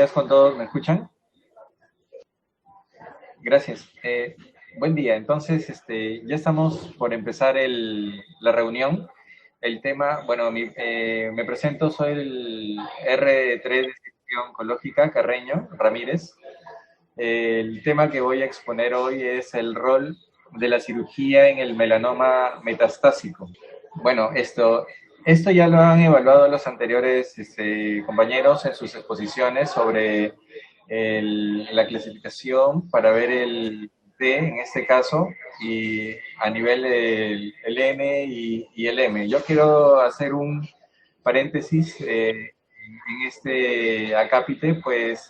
días con todos, ¿me escuchan? Gracias. Buen día. Entonces, ya estamos por empezar la reunión. El tema, bueno, me presento, soy el R3 de Cirugía Oncológica, Carreño Ramírez. El tema que voy a exponer hoy es el rol de la cirugía en el melanoma metastásico. Bueno, esto ya lo han evaluado los anteriores compañeros en sus exposiciones sobre la clasificación para ver el T en este caso y a nivel el N y el M. Yo quiero hacer un paréntesis en este acápite, pues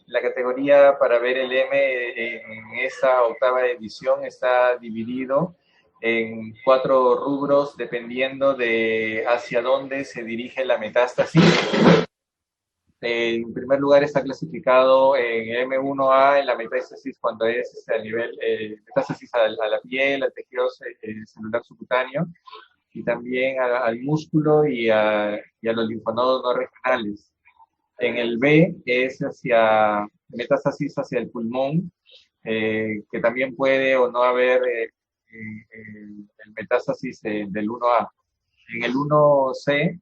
la categoría para ver el M en esta octava edición está dividido en 4 rubros dependiendo de hacia dónde se dirige la metástasis. En primer lugar está clasificado en M1A en la metástasis cuando es a nivel metástasis a la piel, al tejido celular subcutáneo y también al músculo y a los linfonodos no regionales. En el B es hacia metástasis hacia el pulmón, que también puede o no haber el metástasis del 1A. En el 1C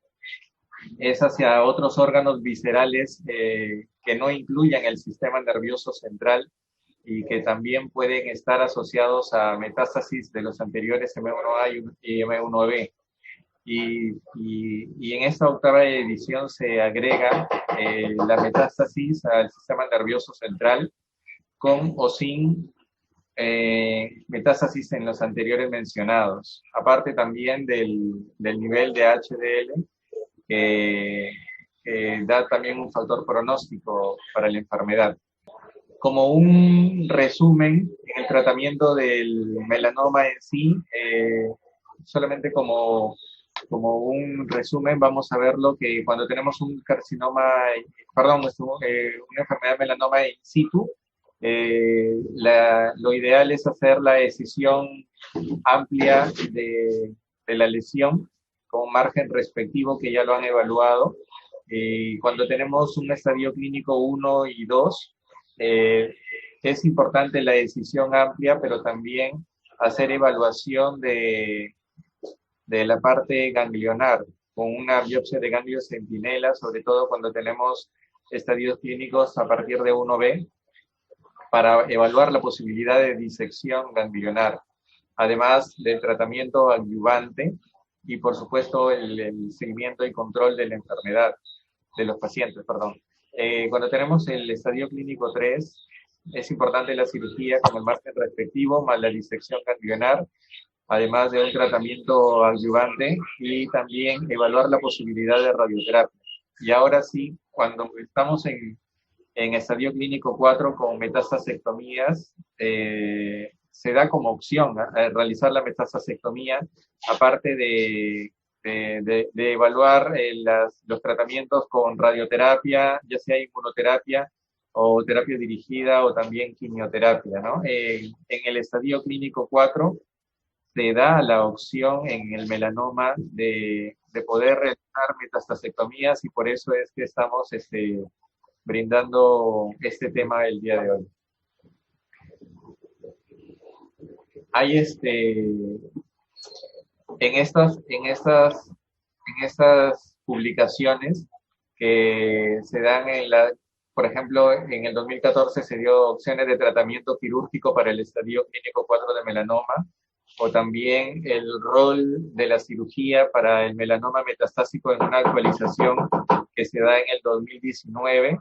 es hacia otros órganos viscerales que no incluyan el sistema nervioso central y que también pueden estar asociados a metástasis de los anteriores M1A y M1B. Y en esta octava edición se agrega la metástasis al sistema nervioso central con o sin metástasis en los anteriores mencionados, aparte también del nivel de HDL que da también un factor pronóstico para la enfermedad. Como un resumen en el tratamiento del melanoma en sí, solamente como un resumen, vamos a ver lo que cuando tenemos un carcinoma, perdón, una enfermedad de melanoma in situ, lo ideal es hacer la decisión amplia de la lesión con un margen respectivo que ya lo han evaluado. Cuando tenemos un estadio clínico 1 y 2, es importante la decisión amplia, pero también hacer evaluación de la parte ganglionar, con una biopsia de ganglio centinela, sobre todo cuando tenemos estadios clínicos a partir de 1B, para evaluar la posibilidad de disección ganglionar, además del tratamiento adyuvante y, por supuesto, el seguimiento y control de la enfermedad, de los pacientes, perdón. Cuando tenemos el estadio clínico 3, es importante la cirugía con el margen respectivo, más la disección ganglionar, además de un tratamiento adyuvante y también evaluar la posibilidad de radioterapia. Y ahora sí, cuando estamos en estadio clínico 4 con metastasectomías, se da como opción realizar la metastasectomía, aparte de evaluar los tratamientos con radioterapia, ya sea inmunoterapia o terapia dirigida o también quimioterapia, ¿no? En el estadio clínico 4 se da la opción en el melanoma de poder realizar metastasectomías y por eso es que estamos brindando este tema el día de hoy. Hay en estas publicaciones que se dan por ejemplo, en el 2014 se dio opciones de tratamiento quirúrgico para el estadio clínico 4 de melanoma, o también el rol de la cirugía para el melanoma metastásico en una actualización que se da en el 2019,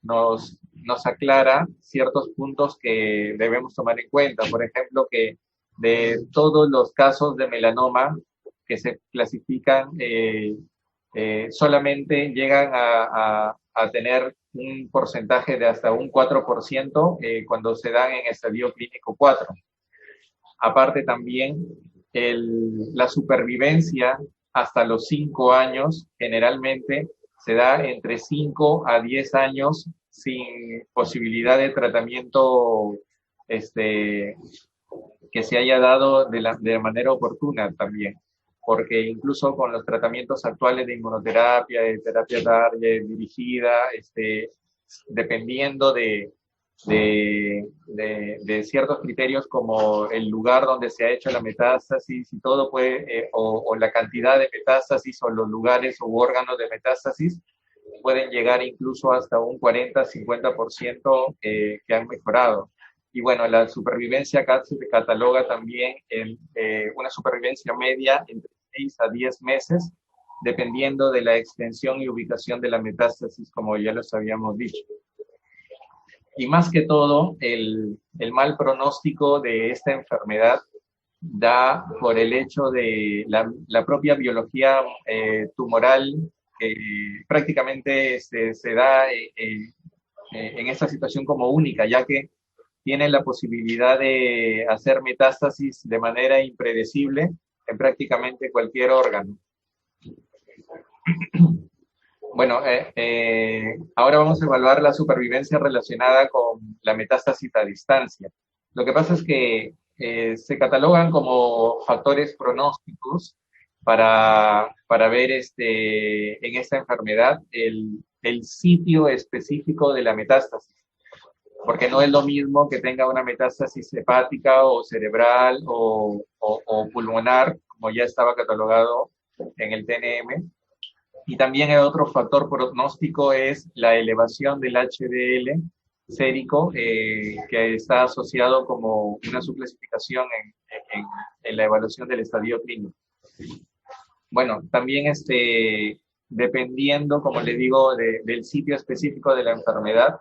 nos aclara ciertos puntos que debemos tomar en cuenta. Por ejemplo, que de todos los casos de melanoma que se clasifican, solamente llegan a tener un porcentaje de hasta un 4% cuando se dan en estadio clínico 4. Aparte también, la supervivencia hasta los 5 años generalmente se da entre 5 a 10 años sin posibilidad de tratamiento que se haya dado de manera oportuna también, porque incluso con los tratamientos actuales de inmunoterapia, de terapia dirigida, dependiendo de ciertos criterios como el lugar donde se ha hecho la metástasis y todo puede, o la cantidad de metástasis o los lugares u órganos de metástasis, pueden llegar incluso hasta un 40-50% que han mejorado. Y bueno, la supervivencia acá se cataloga también en una supervivencia media entre 6 a 10 meses, dependiendo de la extensión y ubicación de la metástasis, como ya los habíamos dicho. Y más que todo, el mal pronóstico de esta enfermedad da por el hecho de la propia biología tumoral que prácticamente se da en esta situación como única, ya que tiene la posibilidad de hacer metástasis de manera impredecible en prácticamente cualquier órgano. Bueno, ahora vamos a evaluar la supervivencia relacionada con la metástasis a distancia. Lo que pasa es que se catalogan como factores pronósticos para ver en esta enfermedad el sitio específico de la metástasis, porque no es lo mismo que tenga una metástasis hepática o cerebral o pulmonar, como ya estaba catalogado en el TNM. Y también el otro factor pronóstico es la elevación del HDL sérico, que está asociado como una subclasificación en la evaluación del estadio clínico. Bueno, también dependiendo, como le digo, del sitio específico de la enfermedad,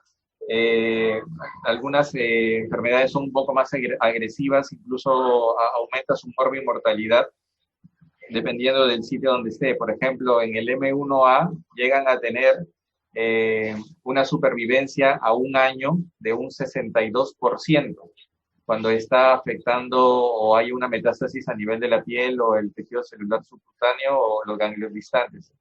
algunas enfermedades son un poco más agresivas, incluso aumenta su mortalidad dependiendo del sitio donde esté. Por ejemplo, en el M1A llegan a tener una supervivencia a un año de un 62%, cuando está afectando o hay una metástasis a nivel de la piel o el tejido celular subcutáneo o los ganglios distantes.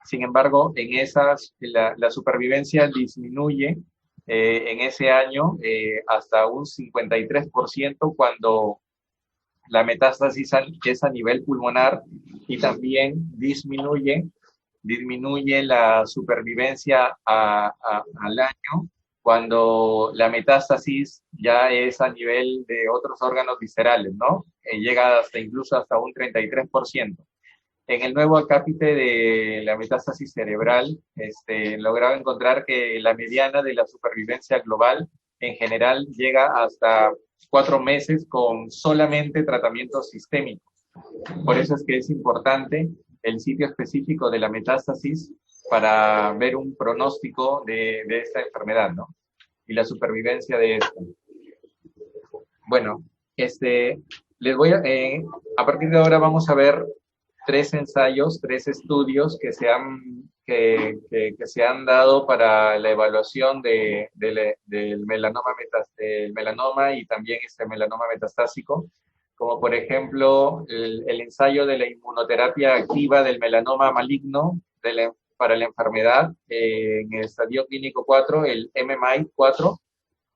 Sin embargo, en esas la supervivencia disminuye en ese año hasta un 53% cuando la metástasis es a nivel pulmonar, y también disminuye la supervivencia al año cuando la metástasis ya es a nivel de otros órganos viscerales, ¿no? Llega incluso hasta un 33%. En el nuevo acápite de la metástasis cerebral, lograba encontrar que la mediana de la supervivencia global en general llega hasta 4 meses con solamente tratamiento sistémico. Por eso es que es importante el sitio específico de la metástasis para ver un pronóstico de esta enfermedad, ¿no? Y la supervivencia de esta. Bueno, les voy a partir de ahora vamos a ver 3 ensayos, 3 estudios que se han dado para la evaluación del melanoma y también melanoma metastásico, como por ejemplo el ensayo de la inmunoterapia activa del melanoma maligno para la enfermedad en el estadio clínico 4, el MMI-4,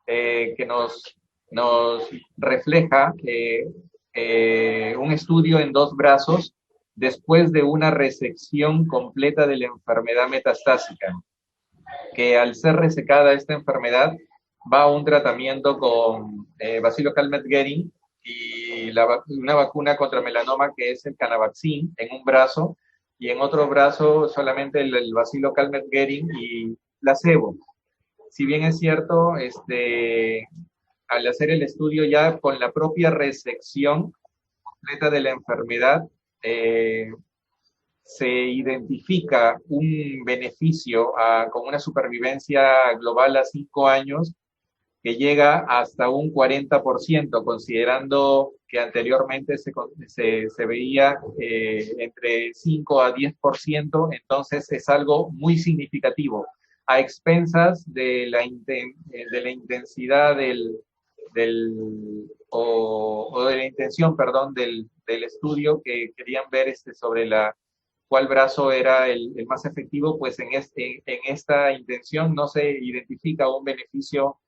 que nos refleja un estudio en 2 brazos después de una resección completa de la enfermedad metastásica, que al ser resecada esta enfermedad va a un tratamiento con Bacillus Calmette-Guerin y una vacuna contra melanoma que es el Canavaxin en un brazo, y en otro brazo solamente el Bacillus Calmette-Guerin y placebo. Si bien es cierto, al hacer el estudio ya con la propia resección completa de la enfermedad, se identifica un beneficio con una supervivencia global a 5 años que llega hasta un 40%, considerando que anteriormente se veía entre 5 a 10%, entonces es algo muy significativo, a expensas de la intensidad o de la intención, perdón, del estudio que querían ver sobre cuál brazo era el más efectivo. Pues en esta intención no se identifica un beneficio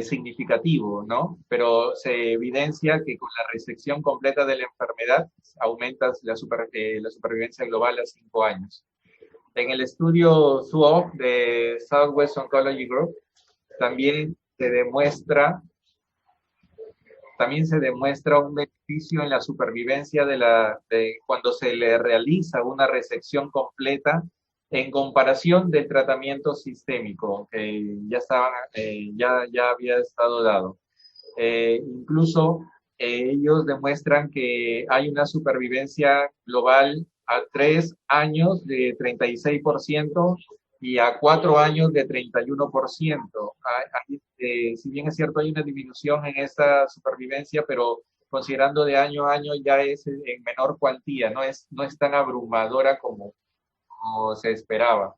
significativo, ¿no? Pero se evidencia que con la resección completa de la enfermedad aumenta la supervivencia global a 5 años. En el estudio SWOG de Southwest Oncology Group también también se demuestra un beneficio en la supervivencia de cuando se le realiza una resección completa en comparación del tratamiento sistémico que ya había estado dado. Incluso ellos demuestran que hay una supervivencia global a 3 años de 36% y a 4 años de 31%. Si bien es cierto, hay una disminución en esta supervivencia, pero considerando de año a año ya es en menor cuantía, no es tan abrumadora como se esperaba.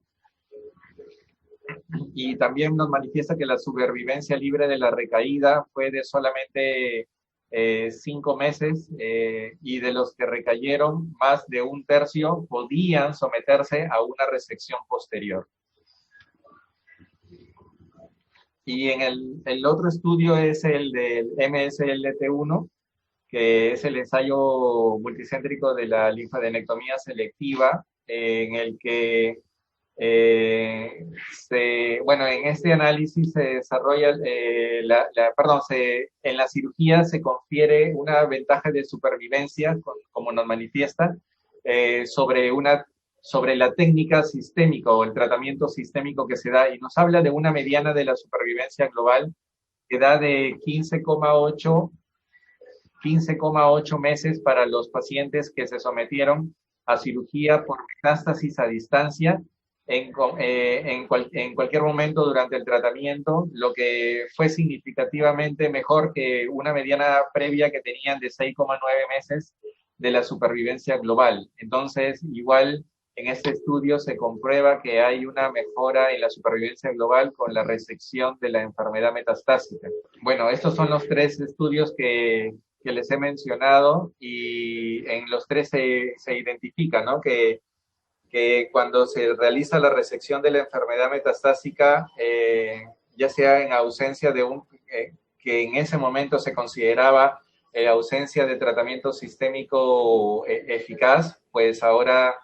Y también nos manifiesta que la supervivencia libre de la recaída fue de solamente 5 meses y de los que recayeron, más de un tercio podían someterse a una resección posterior. Y en el otro estudio es el del MSLT1, que es el ensayo multicéntrico de la linfadenectomía selectiva, en el que en este análisis se desarrolla, en la cirugía se confiere una ventaja de supervivencia, como nos manifiesta, sobre la técnica sistémica o el tratamiento sistémico que se da, y nos habla de una mediana de la supervivencia global que da de 15,8 meses para los pacientes que se sometieron a cirugía por metástasis a distancia en cualquier momento durante el tratamiento, lo que fue significativamente mejor que una mediana previa que tenían de 6,9 meses de la supervivencia global. Entonces, igual en este estudio se comprueba que hay una mejora en la supervivencia global con la resección de la enfermedad metastásica. Bueno, estos son los 3 estudios que les he mencionado, y en los 3 se identifica, ¿no?, que cuando se realiza la resección de la enfermedad metastásica, ya sea en ausencia de que en ese momento se consideraba ausencia de tratamiento sistémico eficaz, pues ahora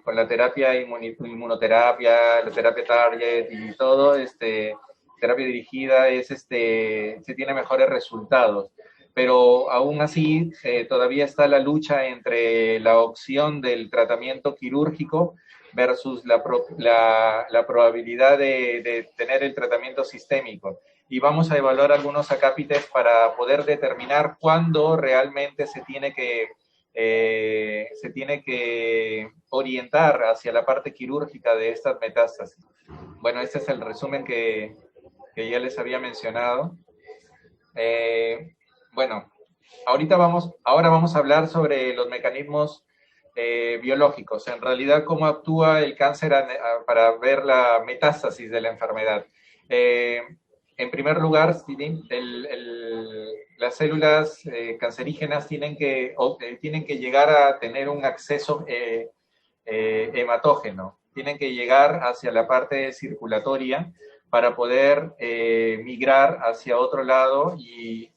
con la terapia inmunoterapia, la terapia target y todo, terapia dirigida, se tiene mejores resultados. Pero aún así todavía está la lucha entre la opción del tratamiento quirúrgico versus la probabilidad de tener el tratamiento sistémico. Y vamos a evaluar algunos acápites para poder determinar cuándo realmente se tiene que orientar hacia la parte quirúrgica de estas metástasis. Bueno, este es el resumen que ya les había mencionado. Bueno, ahora vamos a hablar sobre los mecanismos biológicos, en realidad cómo actúa el cáncer para ver la metástasis de la enfermedad. En primer lugar, las células cancerígenas tienen que llegar a tener un acceso hematógeno, tienen que llegar hacia la parte circulatoria para poder migrar hacia otro lado y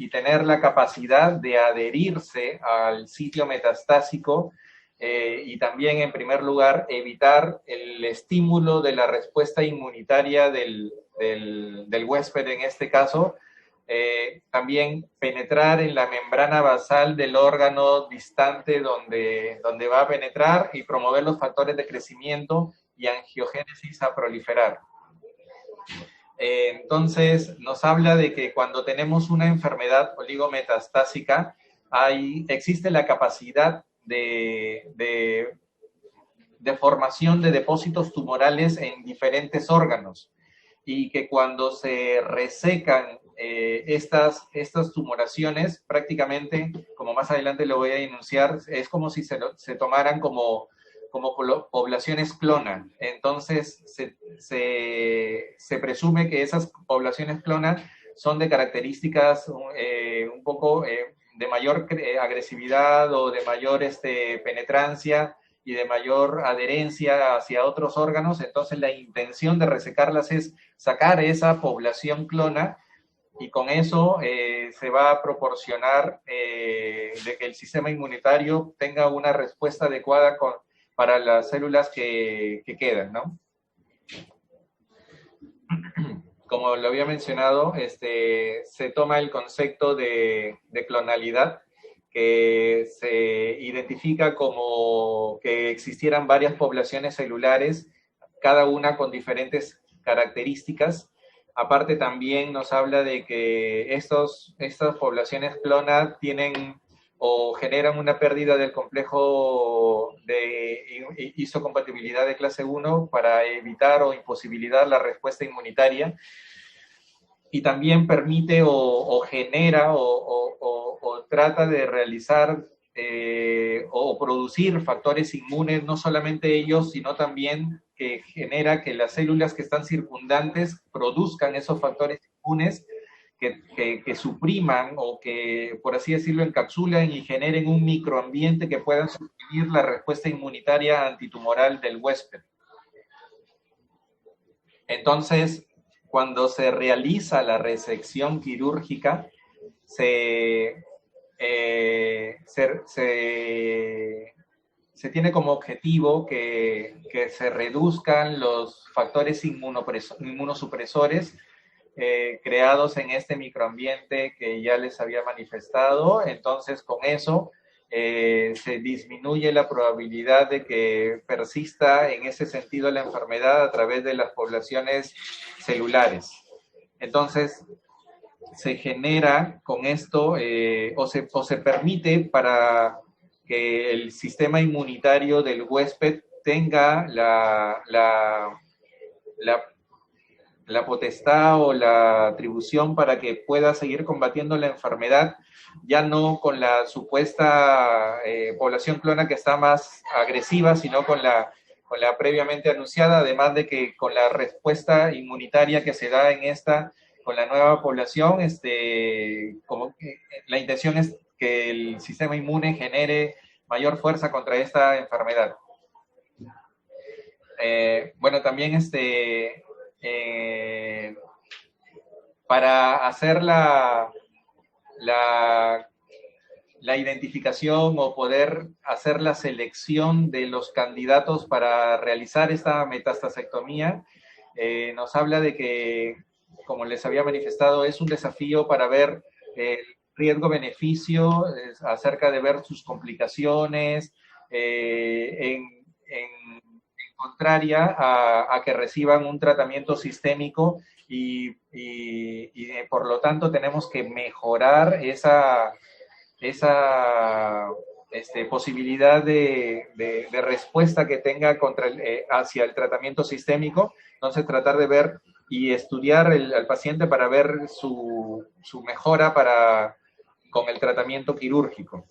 tener la capacidad de adherirse al sitio metastásico, y también, en primer lugar, evitar el estímulo de la respuesta inmunitaria del huésped en este caso. También penetrar en la membrana basal del órgano distante donde va a penetrar y promover los factores de crecimiento y angiogénesis a proliferar. Entonces, nos habla de que cuando tenemos una enfermedad oligometastásica, existe la capacidad de formación de depósitos tumorales en diferentes órganos, y que cuando se resecan estas tumoraciones, prácticamente, como más adelante lo voy a enunciar, es como si se tomaran como poblaciones clona. Entonces, se presume que esas poblaciones clona son de características un poco de mayor agresividad o de mayor penetrancia y de mayor adherencia hacia otros órganos. Entonces, la intención de resecarlas es sacar esa población clona, y con eso se va a proporcionar de que el sistema inmunitario tenga una respuesta adecuada para las células que quedan, ¿no? Como lo había mencionado, se toma el concepto de clonalidad, que se identifica como que existieran varias poblaciones celulares, cada una con diferentes características. Aparte también nos habla de que estas poblaciones clona tienen o generan una pérdida del complejo de histocompatibilidad de clase 1 para evitar o imposibilitar la respuesta inmunitaria, y también permite o genera o trata de realizar o producir factores inmunes, no solamente ellos, sino también que genera que las células que están circundantes produzcan esos factores inmunes que supriman o que, por así decirlo, encapsulan y generen un microambiente que puedan suprimir la respuesta inmunitaria antitumoral del huésped. Entonces, cuando se realiza la resección quirúrgica, se tiene como objetivo que se reduzcan los factores inmunosupresores creados en este microambiente que ya les había manifestado. Entonces, con eso se disminuye la probabilidad de que persista en ese sentido la enfermedad a través de las poblaciones celulares. Entonces, se genera con esto o se permite para que el sistema inmunitario del huésped tenga la potestad o la atribución para que pueda seguir combatiendo la enfermedad, ya no con la supuesta población clona que está más agresiva, sino con la previamente anunciada, además de que con la respuesta inmunitaria que se da en con la nueva población, como que la intención es que el sistema inmune genere mayor fuerza contra esta enfermedad. Bueno, también para hacer la identificación o poder hacer la selección de los candidatos para realizar esta metastasectomía, nos habla de que, como les había manifestado, es un desafío para ver el riesgo-beneficio acerca de ver sus complicaciones, en contraria a que reciban un tratamiento sistémico y por lo tanto tenemos que mejorar esa posibilidad de respuesta que tenga hacia el tratamiento sistémico. Entonces tratar de ver y estudiar al paciente para ver su mejora con el tratamiento quirúrgico.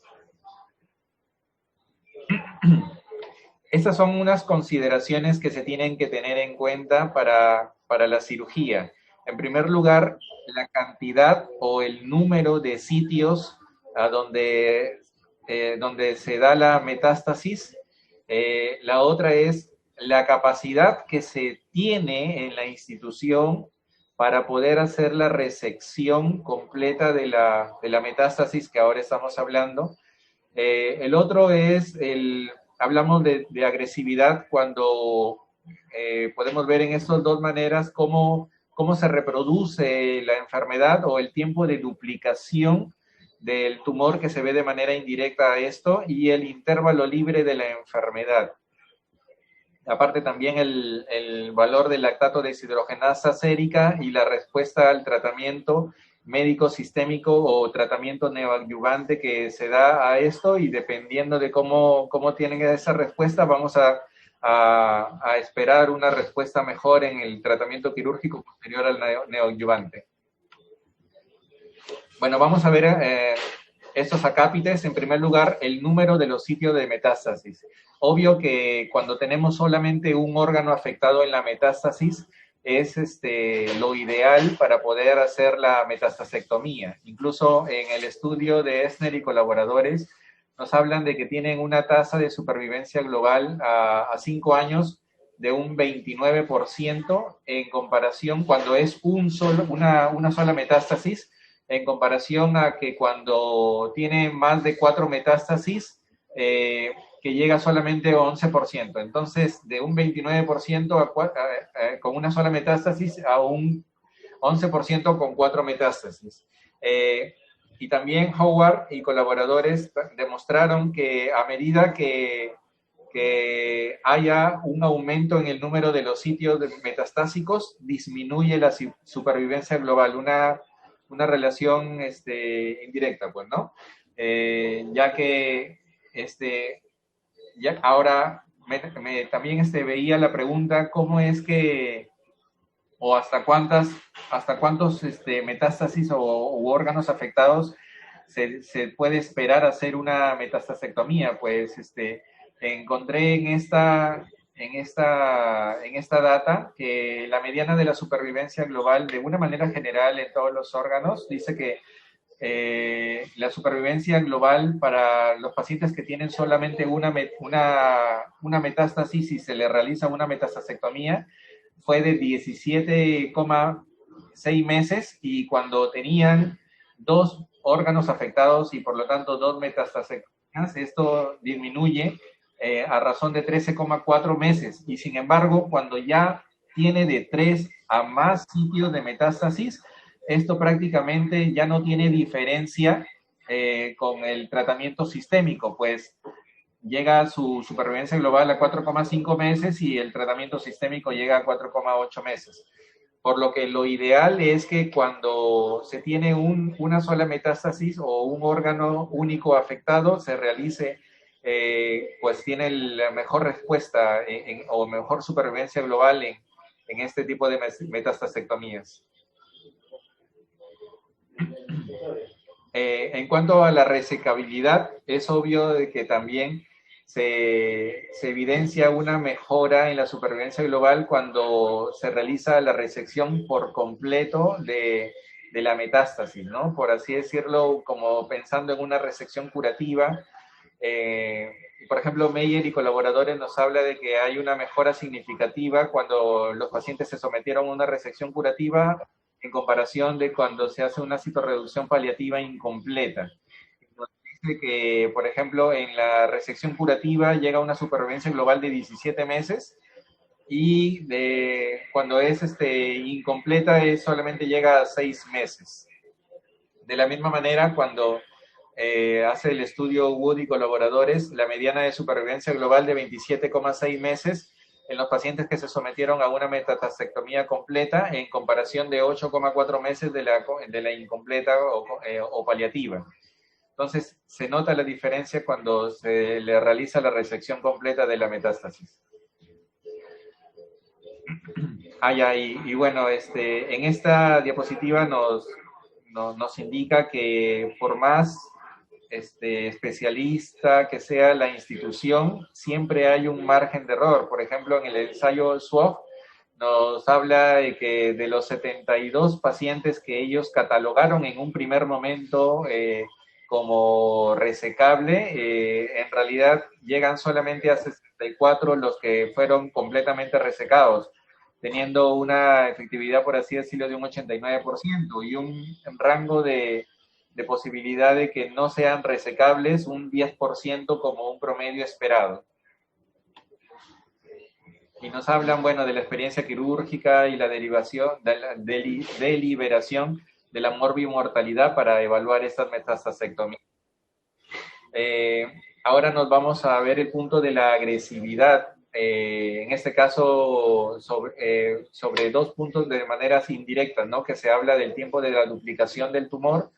Estas son unas consideraciones que se tienen que tener en cuenta para la cirugía. En primer lugar, la cantidad o el número de sitios a donde se da la metástasis. La otra es la capacidad que se tiene en la institución para poder hacer la resección completa de la metástasis que ahora estamos hablando. El otro es hablamos de agresividad cuando podemos ver en estas dos maneras cómo se reproduce la enfermedad o el tiempo de duplicación del tumor que se ve de manera indirecta a esto y el intervalo libre de la enfermedad. Aparte también el valor del lactato deshidrogenasa sérica y la respuesta al tratamiento médico sistémico o tratamiento neoadyuvante que se da a esto, y dependiendo de cómo tienen esa respuesta, vamos a esperar una respuesta mejor en el tratamiento quirúrgico posterior al neoadyuvante. Bueno, vamos a ver estos acápites. En primer lugar, el número de los sitios de metástasis. Obvio que cuando tenemos solamente un órgano afectado en la metástasis, es lo ideal para poder hacer la metastasectomía. Incluso en el estudio de Esner y colaboradores nos hablan de que tienen una tasa de supervivencia global a 5 años de un 29% en comparación cuando es una sola metástasis, en comparación a que cuando tiene más de 4 metástasis, que llega solamente a 11%. Entonces, de un 29% con una sola metástasis a un 11% con 4 metástasis. Y también Howard y colaboradores demostraron que a medida que haya un aumento en el número de los sitios metastásicos, disminuye la supervivencia global, una relación indirecta, pues, ¿no? Ya que ya ahora también veía la pregunta, ¿cómo es que, o hasta cuántos metástasis u órganos afectados se puede esperar hacer una metastasectomía? Pues encontré en esta data que la mediana de la supervivencia global, de una manera general en todos los órganos, dice que la supervivencia global para los pacientes que tienen solamente una metástasis y se le realiza una metastasectomía fue de 17,6 meses, y cuando tenían 2 órganos afectados y por lo tanto 2 metastasectomías, esto disminuye a razón de 13,4 meses. Y sin embargo, cuando ya tiene de 3 a más sitios de metástasis, esto prácticamente ya no tiene diferencia con el tratamiento sistémico, pues llega su supervivencia global a 4,5 meses y el tratamiento sistémico llega a 4,8 meses. Por lo que lo ideal es que cuando se tiene una sola metástasis o un órgano único afectado, se realice, pues tiene la mejor respuesta o mejor supervivencia global en este tipo de metastasectomías. En cuanto a la resecabilidad, es obvio de que también se evidencia una mejora en la supervivencia global cuando se realiza la resección por completo de la metástasis, ¿no? Por así decirlo, como pensando en una resección curativa. Por ejemplo, Meyer y colaboradores nos habla de que hay una mejora significativa cuando los pacientes se sometieron a una resección curativa en comparación de cuando se hace una citorreducción paliativa incompleta. Nos dice que, por ejemplo, en la resección curativa llega a una supervivencia global de 17 meses y cuando es incompleta solamente llega a 6 meses. De la misma manera, cuando hace el estudio Wood y colaboradores, la mediana de supervivencia global de 27,6 meses en los pacientes que se sometieron a una metastasectomía completa, en comparación de 8,4 meses de la incompleta o paliativa. Entonces, se nota la diferencia cuando se le realiza la resección completa de la metástasis. Y bueno, en esta diapositiva nos indica que por más especialista que sea la institución, siempre hay un margen de error. Por ejemplo, en el ensayo SWOG nos habla de que de los 72 pacientes que ellos catalogaron en un primer momento como resecable, en realidad llegan solamente a 64 los que fueron completamente resecados, teniendo una efectividad, por así decirlo, de un 89% y un rango de posibilidad de que no sean resecables un 10% como un promedio esperado. Y nos hablan, bueno, de la experiencia quirúrgica y la deliberación de la morbimortalidad para evaluar estas metastasectomías. Ahora nos vamos a ver el punto de la agresividad. En este caso, sobre 2 puntos de maneras indirectas, ¿no? Que se habla del tiempo de la duplicación del tumor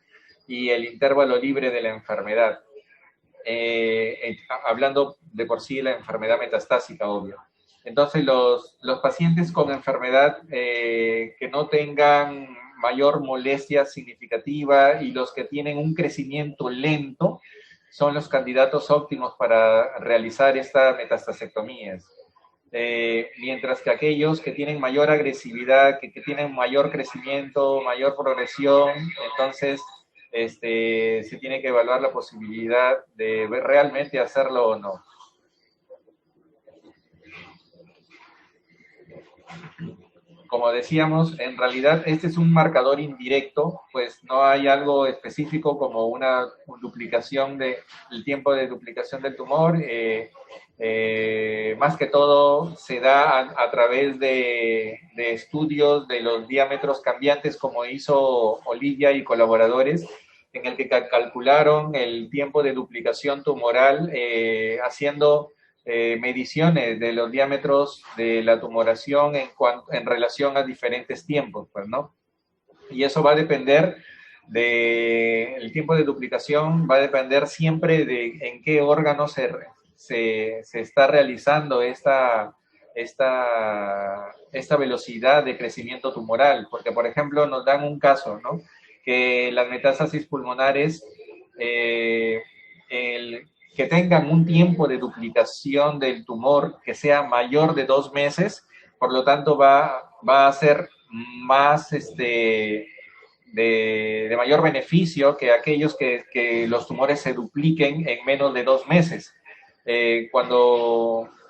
y el intervalo libre de la enfermedad. Hablando de por sí de la enfermedad metastásica, obvio. Entonces, los pacientes con enfermedad que no tengan mayor molestia significativa y los que tienen un crecimiento lento son los candidatos óptimos para realizar estas metastasectomías. Mientras que aquellos que tienen mayor agresividad, que tienen mayor crecimiento, mayor progresión, entonces se tiene que evaluar la posibilidad de realmente hacerlo o no. como decíamos, en realidad este es un marcador indirecto, pues no hay algo específico como una duplicación del tiempo de duplicación del tumor. Más que todo se da a través de estudios de los diámetros cambiantes, como hizo Olivia y colaboradores, en el que calcularon el tiempo de duplicación tumoral haciendo mediciones de los diámetros de la tumoración en relación a diferentes tiempos, pues, ¿no? Y eso va a depender el tiempo de duplicación, va a depender siempre de en qué órgano se está realizando esta velocidad de crecimiento tumoral, porque por ejemplo nos dan un caso, ¿no? Que las metástasis pulmonares, que tengan un tiempo de duplicación del tumor que sea mayor de 2 meses, por lo tanto va a ser más de mayor beneficio que aquellos que los tumores se dupliquen en menos de 2 meses.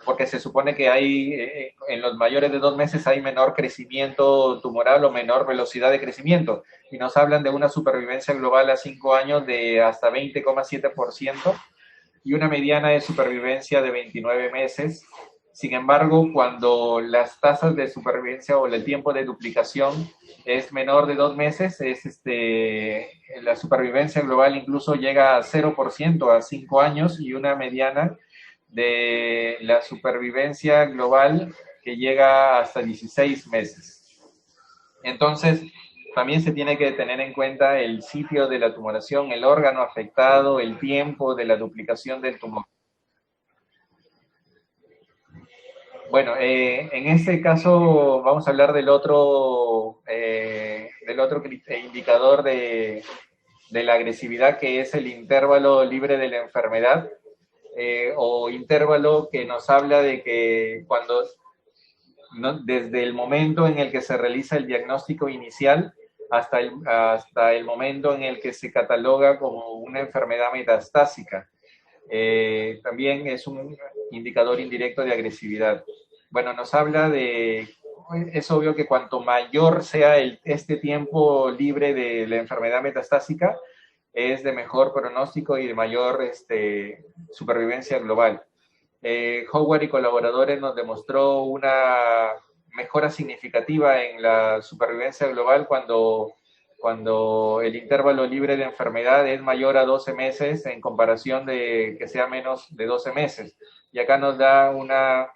Porque se supone que en los mayores de 2 meses hay menor crecimiento tumoral o menor velocidad de crecimiento. Y nos hablan de una supervivencia global a 5 años de hasta 20,7% y una mediana de supervivencia de 29 meses. Sin embargo, cuando las tasas de supervivencia o el tiempo de duplicación es menor de 2 meses, la supervivencia global incluso llega a 0% a 5 años y una mediana de la supervivencia global que llega hasta 16 meses. Entonces, también se tiene que tener en cuenta el sitio de la tumoración, el órgano afectado, el tiempo de la duplicación del tumor. Bueno, en este caso vamos a hablar del otro indicador de la agresividad, que es el intervalo libre de la enfermedad, o intervalo que nos habla de que desde el momento en el que se realiza el diagnóstico inicial hasta el momento en el que se cataloga como una enfermedad metastásica. También es un indicador indirecto de agresividad. Bueno, nos habla es obvio que cuanto mayor sea este tiempo libre de la enfermedad metastásica, es de mejor pronóstico y de mayor supervivencia global. Howard y colaboradores nos demostró una mejora significativa en la supervivencia global cuando el intervalo libre de enfermedad es mayor a 12 meses en comparación de que sea menos de 12 meses. Y acá nos da una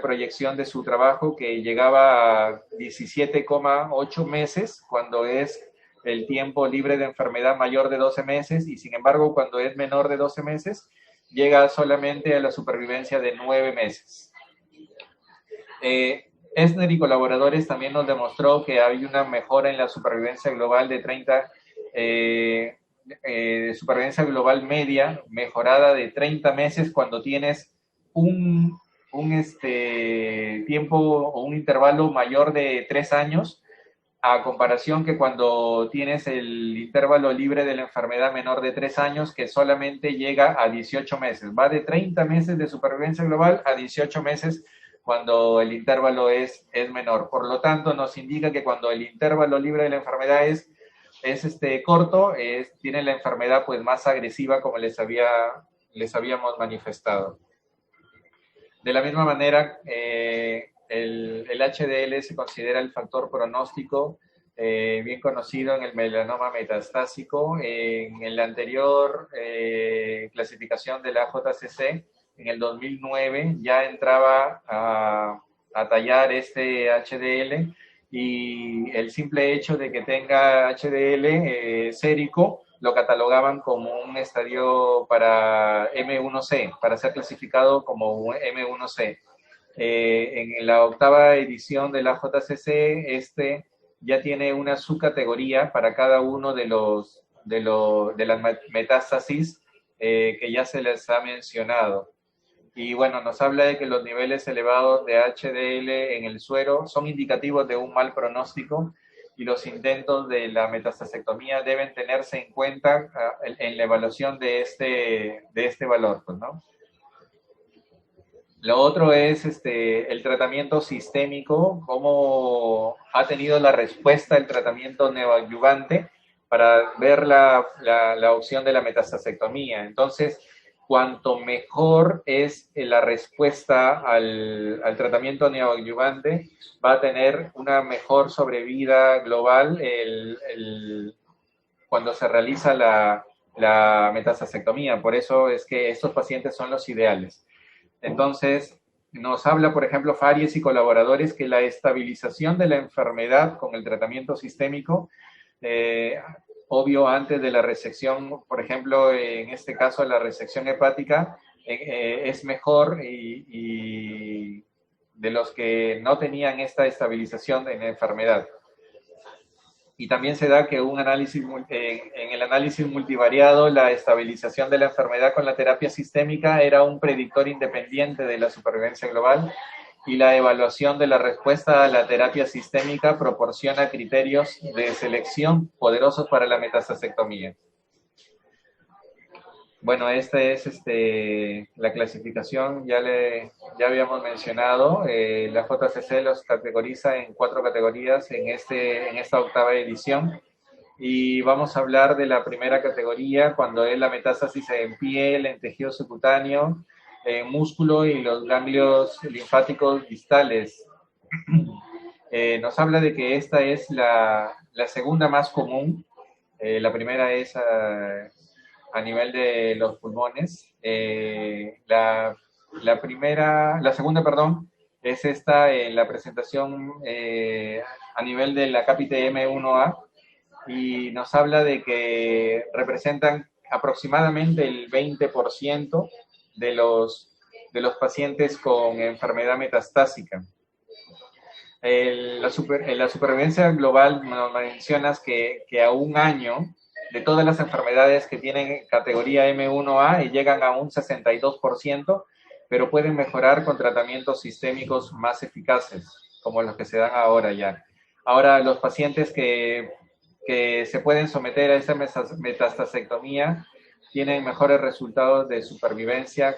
proyección de su trabajo que llegaba a 17,8 meses cuando es el tiempo libre de enfermedad mayor de 12 meses, y sin embargo cuando es menor de 12 meses llega solamente a la supervivencia de 9 meses. Esner y colaboradores también nos demostró que hay una mejora en la supervivencia global de 30, supervivencia global media, mejorada de 30 meses cuando tienes un tiempo o un intervalo mayor de 3 años, a comparación que cuando tienes el intervalo libre de la enfermedad menor de 3 años, que solamente llega a 18 meses. Va de 30 meses de supervivencia global a 18 meses cuando el intervalo es menor. Por lo tanto, nos indica que cuando el intervalo libre de la enfermedad es corto, tiene la enfermedad pues más agresiva, como les habíamos manifestado. De la misma manera, el HDL se considera el factor pronóstico bien conocido en el melanoma metastásico. En la anterior clasificación de la JCC, en el 2009, ya entraba a tallar este HDL, y el simple hecho de que tenga HDL sérico lo catalogaban como un estadio para M1C, para ser clasificado como un M1C. En la octava edición de la JCC, ya tiene una subcategoría para cada uno de las metástasis que ya se les ha mencionado. Y bueno, nos habla de que los niveles elevados de HDL en el suero son indicativos de un mal pronóstico, y los intentos de la metastasectomía deben tenerse en cuenta en la evaluación de este valor, pues, ¿no? Lo otro es el tratamiento sistémico, cómo ha tenido la respuesta el tratamiento neoadyuvante para ver la opción de la metastasectomía. Entonces, cuanto mejor es la respuesta al tratamiento neoadyuvante, va a tener una mejor sobrevida global cuando se realiza la metastasectomía. Por eso es que estos pacientes son los ideales. Entonces, nos habla, por ejemplo, Faries y colaboradores que la estabilización de la enfermedad con el tratamiento sistémico, obvio antes de la resección, por ejemplo, en este caso la resección hepática, es mejor y de los que no tenían esta estabilización en la enfermedad. Y también se da que en el análisis multivariado la estabilización de la enfermedad con la terapia sistémica era un predictor independiente de la supervivencia global y la evaluación de la respuesta a la terapia sistémica proporciona criterios de selección poderosos para la metastasectomía. Bueno, esta es la clasificación, ya habíamos mencionado, la JCC los categoriza en 4 categorías en esta octava edición, y vamos a hablar de la primera categoría, cuando es la metástasis en piel, en tejido subcutáneo, en músculo y los ganglios linfáticos distales. Nos habla de que esta es la segunda más común, la primera es a nivel de los pulmones. La segunda, perdón, es esta, la presentación a nivel de la cápita M1A, y nos habla de que representan aproximadamente el 20% de los pacientes con enfermedad metastásica. En la supervivencia global nos mencionas que a un año de todas las enfermedades que tienen categoría M1A y llegan a un 62%, pero pueden mejorar con tratamientos sistémicos más eficaces, como los que se dan ahora ya. Ahora, los pacientes que se pueden someter a esta metastasectomía tienen mejores resultados de supervivencia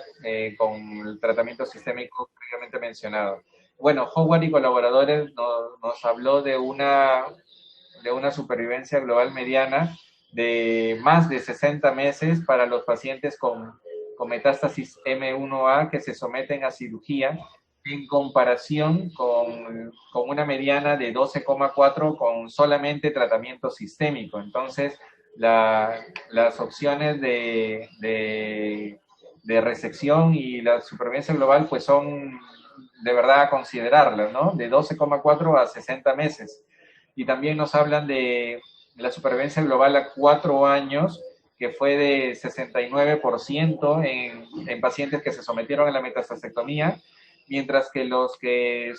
con el tratamiento sistémico previamente mencionado. Bueno, Howard y colaboradores nos habló de una supervivencia global mediana de más de 60 meses para los pacientes con metástasis M1A que se someten a cirugía, en comparación con una mediana de 12,4 con solamente tratamiento sistémico. Entonces, las opciones de resección y la supervivencia global pues son de verdad a considerarlas, ¿no? De 12,4 a 60 meses. Y también nos hablan de la supervivencia global a 4 años, que fue de 69% en pacientes que se sometieron a la metastasectomía, mientras que los que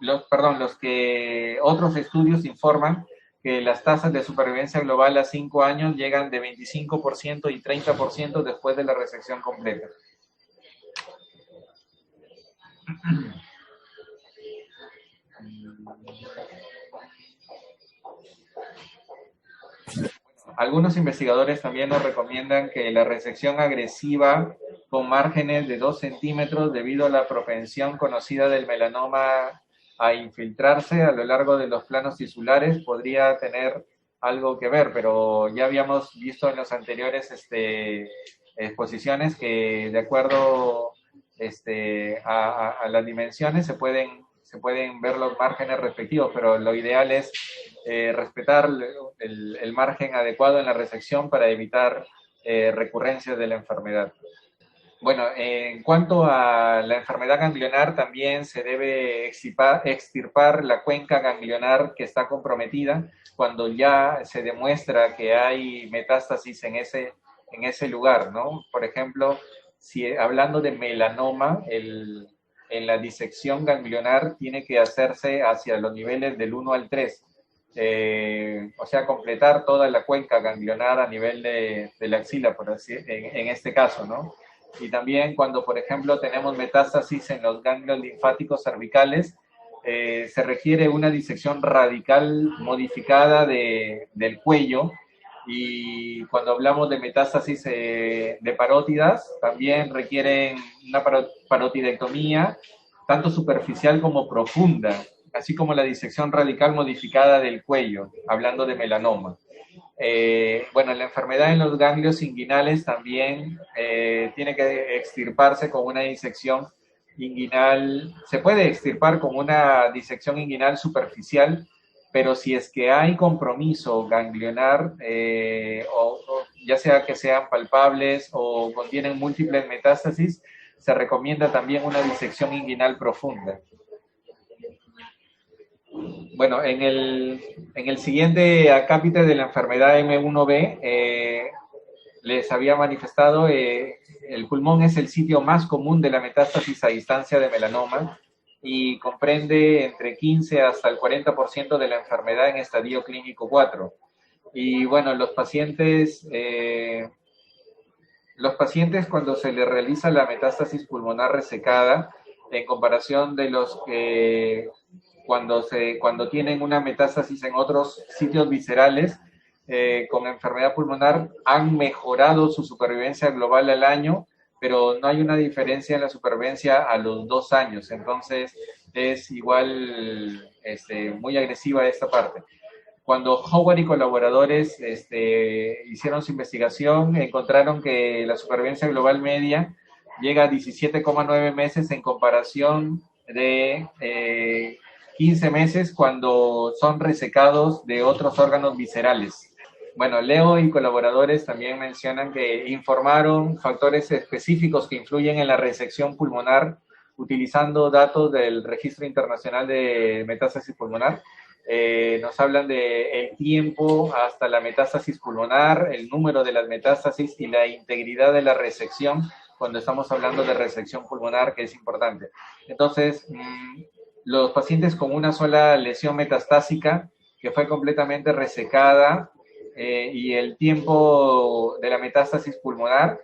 los que otros estudios informan que las tasas de supervivencia global a 5 años llegan de 25% y 30% después de la resección completa. Algunos investigadores también nos recomiendan que la resección agresiva con márgenes de 2 centímetros, debido a la propensión conocida del melanoma a infiltrarse a lo largo de los planos tisulares, podría tener algo que ver, pero ya habíamos visto en las anteriores exposiciones que de acuerdo a las dimensiones se pueden ver los márgenes respectivos, pero lo ideal es respetar el margen adecuado en la resección para evitar recurrencias de la enfermedad. Bueno, en cuanto a la enfermedad ganglionar, también se debe extirpar la cuenca ganglionar que está comprometida cuando ya se demuestra que hay metástasis en ese lugar, ¿no? Por ejemplo, si hablando de melanoma, en la disección ganglionar tiene que hacerse hacia los niveles del 1 al 3. O sea, completar toda la cuenca ganglionar a nivel de la axila, por así, en este caso, ¿no? Y también cuando, por ejemplo, tenemos metástasis en los ganglios linfáticos cervicales, se requiere una disección radical modificada del cuello Y cuando hablamos de metástasis de parótidas, también requieren una parotidectomía, tanto superficial como profunda, así como la disección radical modificada del cuello, hablando de melanoma. Bueno, la enfermedad en los ganglios inguinales también tiene que extirparse con una disección inguinal. Se puede extirpar con una disección inguinal superficial, pero si es que hay compromiso ganglionar, o ya sea que sean palpables o contienen múltiples metástasis, se recomienda también una disección inguinal profunda. Bueno, en el siguiente acápite de la enfermedad M1B, les había manifestado, el pulmón es el sitio más común de la metástasis a distancia de melanoma y comprende entre 15 hasta el 40% de la enfermedad en estadio clínico 4. Y bueno, los pacientes cuando se les realiza la metástasis pulmonar resecada, en comparación de los que cuando tienen una metástasis en otros sitios viscerales, con enfermedad pulmonar, han mejorado su supervivencia global al año, pero no hay una diferencia en la supervivencia a los 2 años. Entonces, es igual muy agresiva esta parte. Cuando Howard y colaboradores hicieron su investigación, encontraron que la supervivencia global media llega a 17,9 meses en comparación de 15 meses cuando son resecados de otros órganos viscerales. Bueno, Leo y colaboradores también mencionan que informaron factores específicos que influyen en la resección pulmonar utilizando datos del Registro Internacional de Metástasis Pulmonar. Nos hablan de el tiempo hasta la metástasis pulmonar, el número de las metástasis y la integridad de la resección cuando estamos hablando de resección pulmonar, que es importante. Entonces, los pacientes con una sola lesión metastásica que fue completamente resecada y el tiempo de la metástasis pulmonar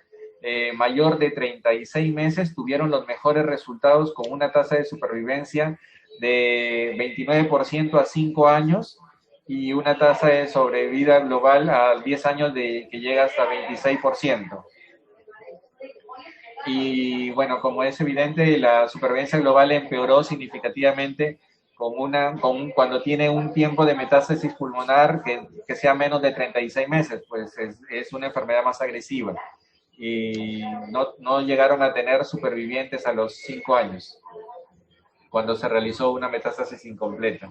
mayor de 36 meses tuvieron los mejores resultados con una tasa de supervivencia de 29% a 5 años y una tasa de sobrevida global a 10 años que llega hasta 26%. Y bueno, como es evidente, la supervivencia global empeoró significativamente cuando tiene un tiempo de metástasis pulmonar que sea menos de 36 meses, pues es una enfermedad más agresiva. Y no llegaron a tener supervivientes a los 5 años, cuando se realizó una metástasis incompleta.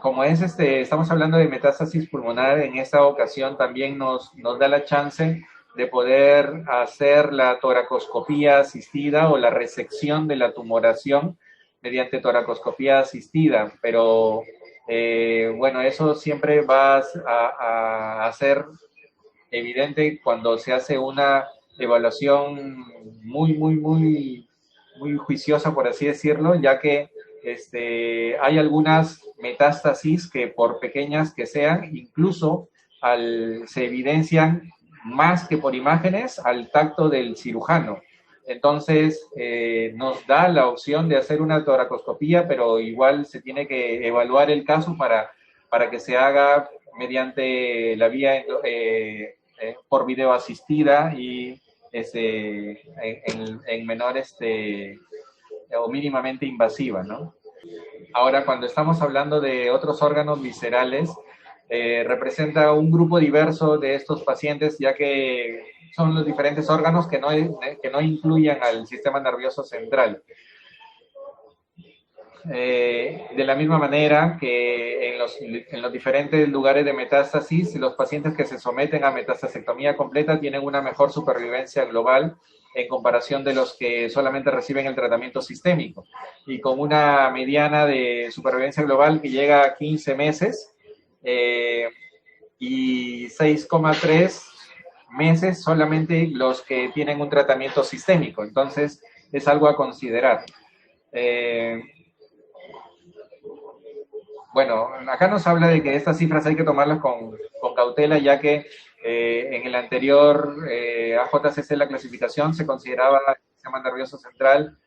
Como estamos hablando de metástasis pulmonar, en esta ocasión también nos da la chance de poder hacer la toracoscopía asistida o la resección de la tumoración mediante toracoscopía asistida, pero bueno, eso siempre va a ser evidente cuando se hace una evaluación muy juiciosa, por así decirlo, ya que hay algunas metástasis que, por pequeñas que sean, incluso se evidencian más que por imágenes al tacto del cirujano. Entonces, nos da la opción de hacer una toracoscopía, pero igual se tiene que evaluar el caso para que se haga mediante la vía por video asistida y en menor o mínimamente invasiva, ¿no? Ahora, cuando estamos hablando de otros órganos viscerales, representa un grupo diverso de estos pacientes, ya que son los diferentes órganos que no incluyan al sistema nervioso central. De la misma manera que en los diferentes lugares de metástasis, los pacientes que se someten a metastasectomía completa tienen una mejor supervivencia global en comparación de los que solamente reciben el tratamiento sistémico, y con una mediana de supervivencia global que llega a 15 meses y 6,3 meses solamente los que tienen un tratamiento sistémico. Entonces, es algo a considerar. Bueno, acá nos habla de que estas cifras hay que tomarlas con cautela, ya que en el anterior AJCC, la clasificación, se consideraba el sistema nervioso central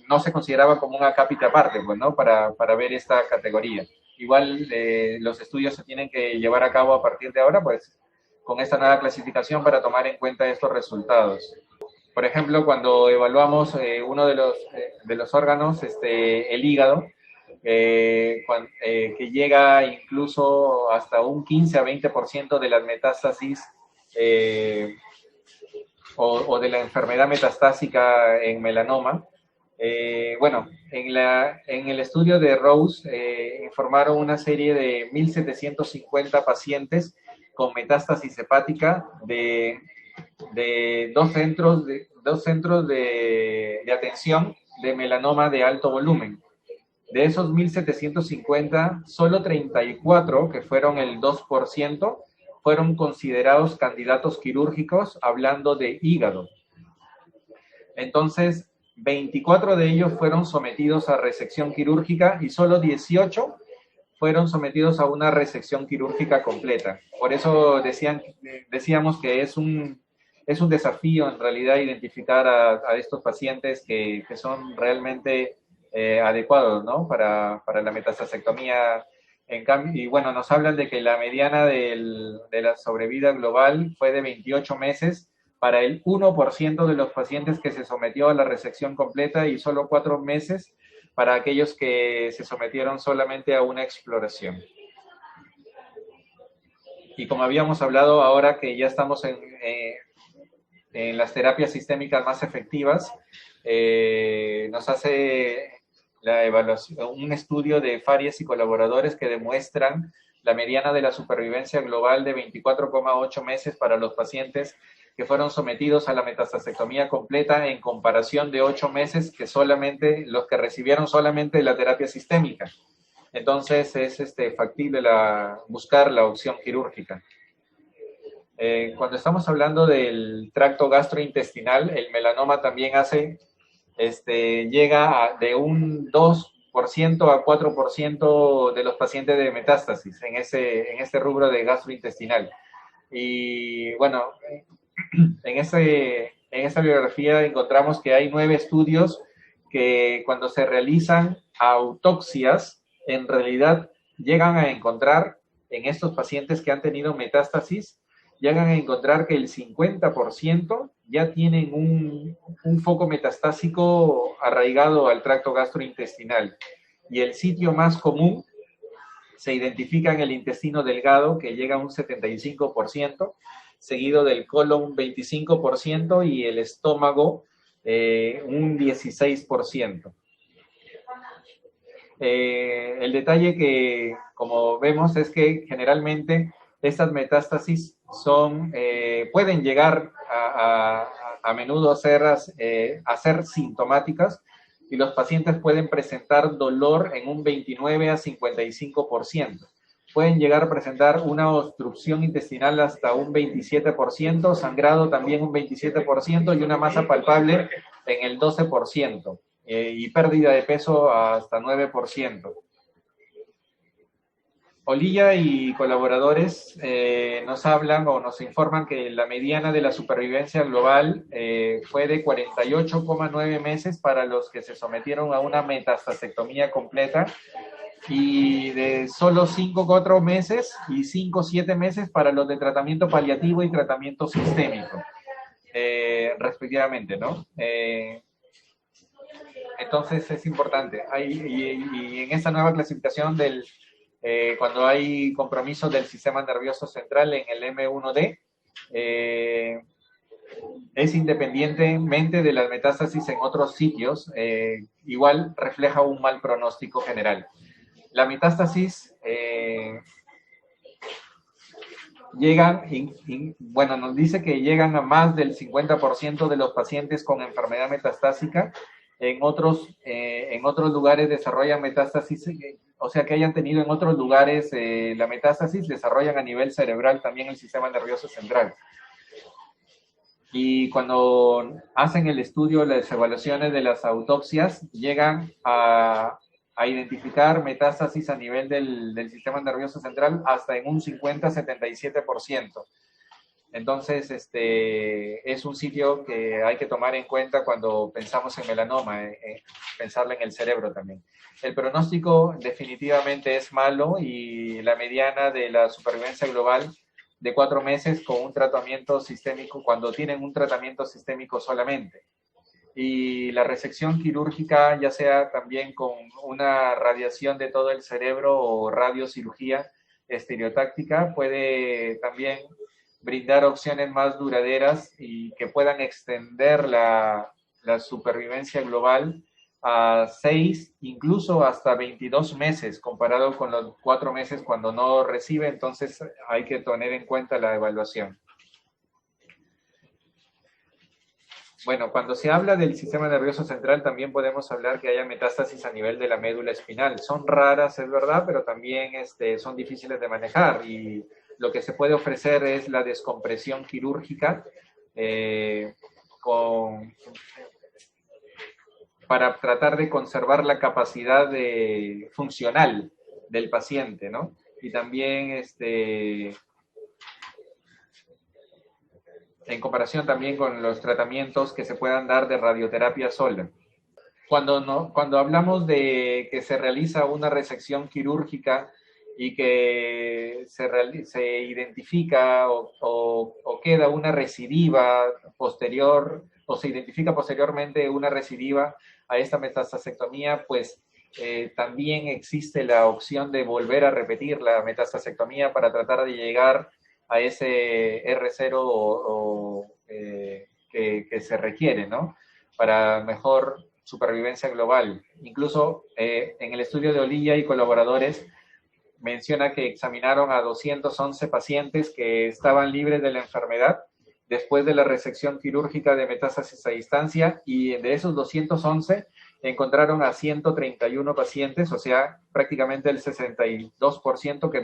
no se consideraba como un acápite aparte, pues, ¿no? Para ver esta categoría. igual los estudios se tienen que llevar a cabo a partir de ahora, pues con esta nueva clasificación para tomar en cuenta estos resultados. Por ejemplo, cuando evaluamos uno de los órganos, el hígado, que llega incluso hasta un 15 a 20% de las metástasis o de la enfermedad metastásica en melanoma. Bueno, en el estudio de Rose informaron una serie de 1.750 pacientes con metástasis hepática de dos centros de atención de melanoma de alto volumen. De esos 1.750, solo 34, que fueron el 2%, fueron considerados candidatos quirúrgicos hablando de hígado. Entonces, 24 de ellos fueron sometidos a resección quirúrgica y solo 18 fueron sometidos a una resección quirúrgica completa. Por eso decíamos que es un desafío en realidad identificar a estos pacientes que son realmente adecuados, ¿no? para la metastasectomía. En cambio, y bueno, nos hablan de que la mediana de la sobrevida global fue de 28 meses para el 1% de los pacientes que se sometió a la resección completa y solo 4 meses para aquellos que se sometieron solamente a una exploración. Y como habíamos hablado, ahora que ya estamos en las terapias sistémicas más efectivas, nos hace la evaluación, un estudio de Faries y colaboradores que demuestran la mediana de la supervivencia global de 24,8 meses para los pacientes que fueron sometidos a la metastasectomía completa en comparación de 8 meses que solamente los que recibieron solamente la terapia sistémica. Entonces es factible buscar la opción quirúrgica. Cuando estamos hablando del tracto gastrointestinal, el melanoma también llega de un 2% a 4% de los pacientes de metástasis en este rubro de gastrointestinal. Y bueno, en esa bibliografía encontramos que hay 9 estudios que cuando se realizan autopsias, en realidad llegan a encontrar en estos pacientes que han tenido metástasis, llegan a encontrar que el 50% ya tienen un foco metastásico arraigado al tracto gastrointestinal. Y el sitio más común se identifica en el intestino delgado, que llega a un 75%, seguido del colon un 25% y el estómago un 16%. El detalle que, como vemos, es que generalmente estas metástasis pueden llegar a menudo a ser sintomáticas y los pacientes pueden presentar dolor en un 29 a 55%. Pueden llegar a presentar una obstrucción intestinal hasta un 27%, sangrado también un 27% y una masa palpable en el 12%, y pérdida de peso hasta 9%. Olilla y colaboradores nos hablan o nos informan que la mediana de la supervivencia global fue de 48,9 meses para los que se sometieron a una metastasectomía completa y de solo 5,4 meses y 5,7 meses para los de tratamiento paliativo y tratamiento sistémico, respectivamente, ¿no? Entonces es importante. Y en esta nueva clasificación cuando hay compromiso del sistema nervioso central en el M1D, es independientemente de las metástasis en otros sitios, igual refleja un mal pronóstico general. La metástasis bueno, nos dice que llegan a más del 50% de los pacientes con enfermedad metastásica. En otros lugares desarrollan metástasis, o sea que hayan tenido en otros lugares la metástasis, desarrollan a nivel cerebral también el sistema nervioso central. Y cuando hacen el estudio, las evaluaciones de las autopsias, llegan a identificar metástasis a nivel del sistema nervioso central hasta en un 50-77%. Entonces, es un sitio que hay que tomar en cuenta cuando pensamos en melanoma, pensarlo en el cerebro también. El pronóstico definitivamente es malo y la mediana de la supervivencia global de 4 meses con un tratamiento sistémico, cuando tienen un tratamiento sistémico solamente. Y la resección quirúrgica, ya sea también con una radiación de todo el cerebro o radiocirugía estereotáctica, puede también brindar opciones más duraderas y que puedan extender la supervivencia global a 6, incluso hasta 22 meses, comparado con los 4 meses cuando no recibe. Entonces hay que tener en cuenta la evaluación. Bueno, cuando se habla del sistema nervioso central, también podemos hablar que haya metástasis a nivel de la médula espinal. Son raras, es verdad, pero también son difíciles de manejar, y lo que se puede ofrecer es la descompresión quirúrgica para tratar de conservar la capacidad funcional del paciente, ¿no? Y también en comparación también con los tratamientos que se puedan dar de radioterapia sola. Cuando hablamos de que se realiza una resección quirúrgica y que se identifica o queda una recidiva posterior, o se identifica posteriormente una recidiva a esta metastasectomía, pues también existe la opción de volver a repetir la metastasectomía para tratar de llegar a ese R0 que se requiere, ¿no? Para mejor supervivencia global. Incluso en el estudio de Olilla y colaboradores menciona que examinaron a 211 pacientes que estaban libres de la enfermedad después de la resección quirúrgica de metástasis a distancia, y de esos 211 encontraron a 131 pacientes, o sea, prácticamente el 62% que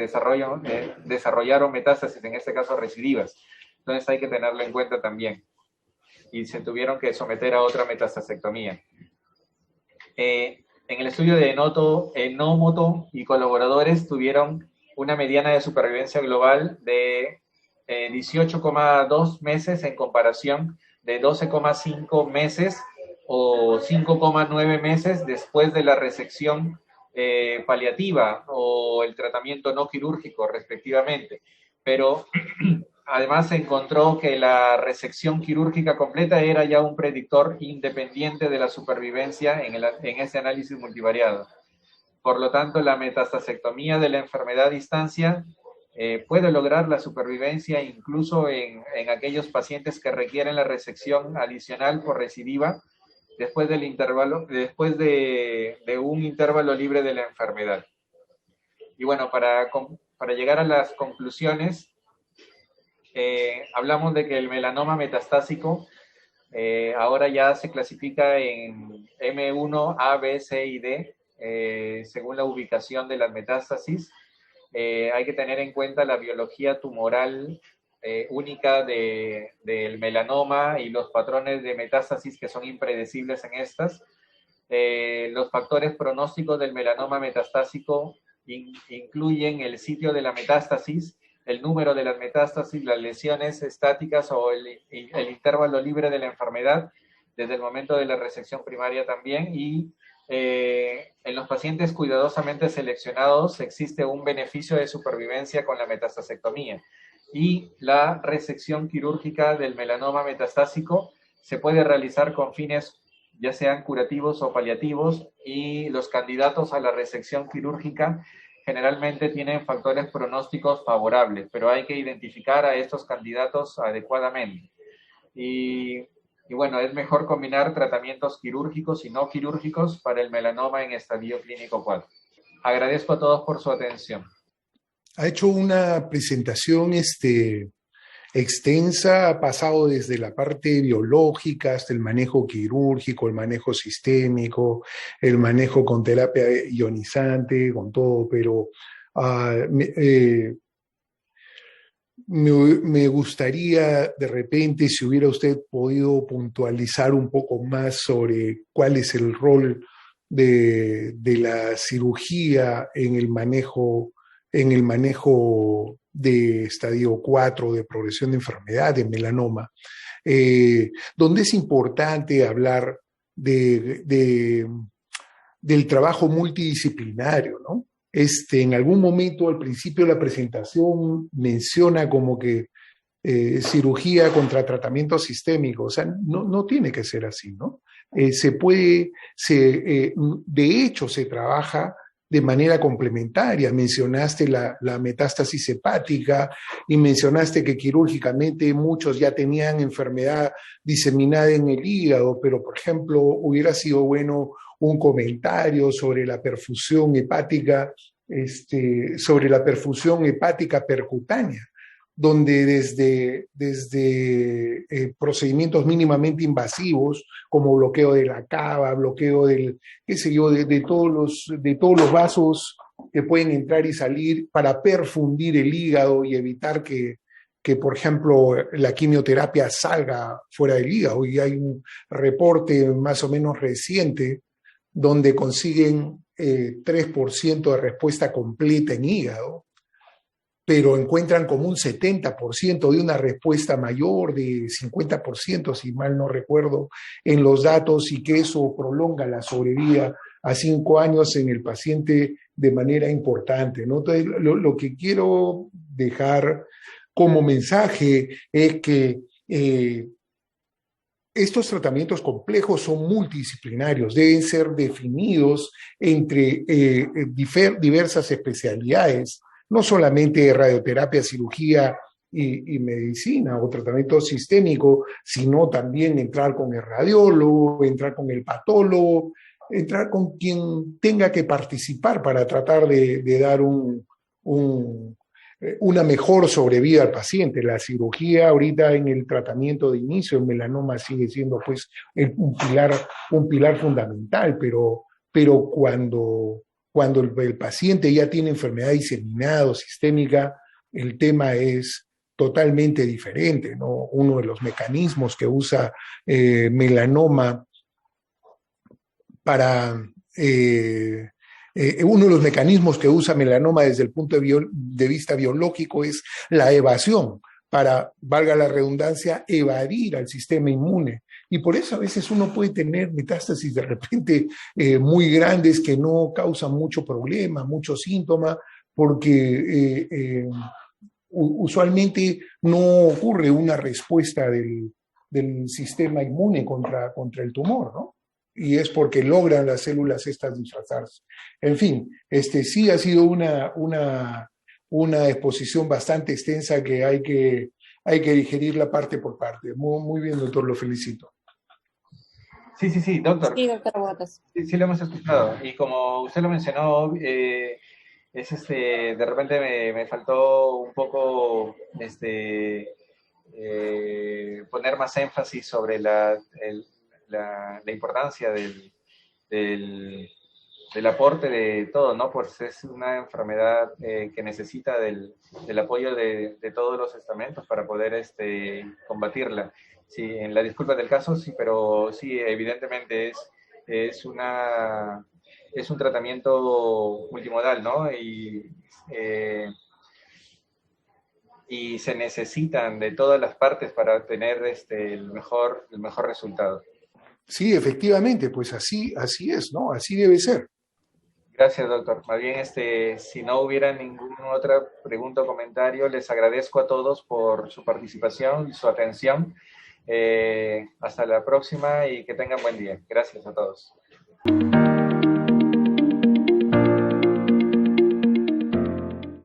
desarrollaron metástasis, en este caso recidivas. Entonces hay que tenerlo en cuenta también. Y se tuvieron que someter a otra metastasectomía. En el estudio de Enomoto y colaboradores tuvieron una mediana de supervivencia global de 18,2 meses en comparación de 12,5 meses o 5,9 meses después de la resección paliativa o el tratamiento no quirúrgico, respectivamente. Pero además se encontró que la resección quirúrgica completa era ya un predictor independiente de la supervivencia en ese análisis multivariado. Por lo tanto, la metastasectomía de la enfermedad a distancia puede lograr la supervivencia incluso en aquellos pacientes que requieren la resección adicional por recidiva después de un intervalo libre de la enfermedad. Y bueno, para llegar a las conclusiones, hablamos de que el melanoma metastásico ahora ya se clasifica en M1, A, B, C y D, según la ubicación de las metástasis. Hay que tener en cuenta la biología tumoral única del melanoma y los patrones de metástasis que son impredecibles en estas. Los factores pronósticos del melanoma metastásico incluyen el sitio de la metástasis, el número de las metástasis, las lesiones estáticas o el intervalo libre de la enfermedad desde el momento de la resección primaria también, y en los pacientes cuidadosamente seleccionados existe un beneficio de supervivencia con la metastasectomía, y la resección quirúrgica del melanoma metastásico se puede realizar con fines ya sean curativos o paliativos, y los candidatos a la resección quirúrgica generalmente tienen factores pronósticos favorables, pero hay que identificar a estos candidatos adecuadamente. Y bueno, es mejor combinar tratamientos quirúrgicos y no quirúrgicos para el melanoma en estadio clínico 4. Agradezco a todos por su atención. Ha hecho una presentación extensa, ha pasado desde la parte biológica hasta el manejo quirúrgico, el manejo sistémico, el manejo con terapia ionizante, con todo, pero me gustaría de repente, si hubiera usted podido puntualizar un poco más sobre cuál es el rol de la cirugía en el manejo de estadio 4 de progresión de enfermedad, de melanoma, donde es importante hablar del trabajo multidisciplinario, ¿no? En algún momento, al principio de la presentación, menciona como que cirugía contra tratamiento sistémico. O sea, no tiene que ser así, ¿no? De hecho, se trabaja de manera complementaria. Mencionaste la metástasis hepática y mencionaste que quirúrgicamente muchos ya tenían enfermedad diseminada en el hígado, pero, por ejemplo, hubiera sido bueno un comentario sobre la perfusión hepática, percutánea, donde desde procedimientos mínimamente invasivos, como bloqueo de la cava, bloqueo de todos los vasos que pueden entrar y salir para perfundir el hígado y evitar que, por ejemplo, la quimioterapia salga fuera del hígado. Y hay un reporte más o menos reciente donde consiguen 3% de respuesta completa en hígado, pero encuentran como un 70% de una respuesta mayor de 50%, si mal no recuerdo, en los datos, y que eso prolonga la sobrevida a 5 años en el paciente de manera importante, ¿no? Entonces, lo que quiero dejar como mensaje es que estos tratamientos complejos son multidisciplinarios, deben ser definidos entre diversas especialidades, no solamente radioterapia, cirugía y medicina o tratamiento sistémico, sino también entrar con el radiólogo, entrar con el patólogo, entrar con quien tenga que participar para tratar de dar una mejor sobrevida al paciente. La cirugía ahorita en el tratamiento de inicio, el melanoma sigue siendo pues un pilar fundamental, pero cuando el paciente ya tiene enfermedad diseminada o sistémica, el tema es totalmente diferente, ¿no? Uno de los mecanismos que usa melanoma uno de los mecanismos que usa melanoma desde el punto de vista biológico es la evasión, para, valga la redundancia, evadir al sistema inmune. Y por eso a veces uno puede tener metástasis de repente muy grandes que no causan mucho problema, mucho síntoma, porque usualmente no ocurre una respuesta del sistema inmune contra el tumor, ¿no? Y es porque logran las células estas disfrazarse. En fin, sí ha sido una exposición bastante extensa que hay que digerirla parte por parte. Muy, muy bien, doctor, lo felicito. Sí, doctor. Sí, doctor Botas. Sí, lo hemos escuchado. Y como usted lo mencionó, de repente me faltó un poco poner más énfasis sobre la importancia del aporte de todo, ¿no? Pues es una enfermedad que necesita del apoyo de todos los estamentos para poder combatirla. Sí, en la disculpa del caso, sí, pero sí, evidentemente es un tratamiento multimodal, ¿no? Y se necesitan de todas las partes para obtener el mejor resultado. Sí, efectivamente, pues así es, ¿no? Así debe ser. Gracias, doctor. Más bien, si no hubiera ninguna otra pregunta o comentario, les agradezco a todos por su participación y su atención. Hasta la próxima y que tengan buen día. Gracias a todos.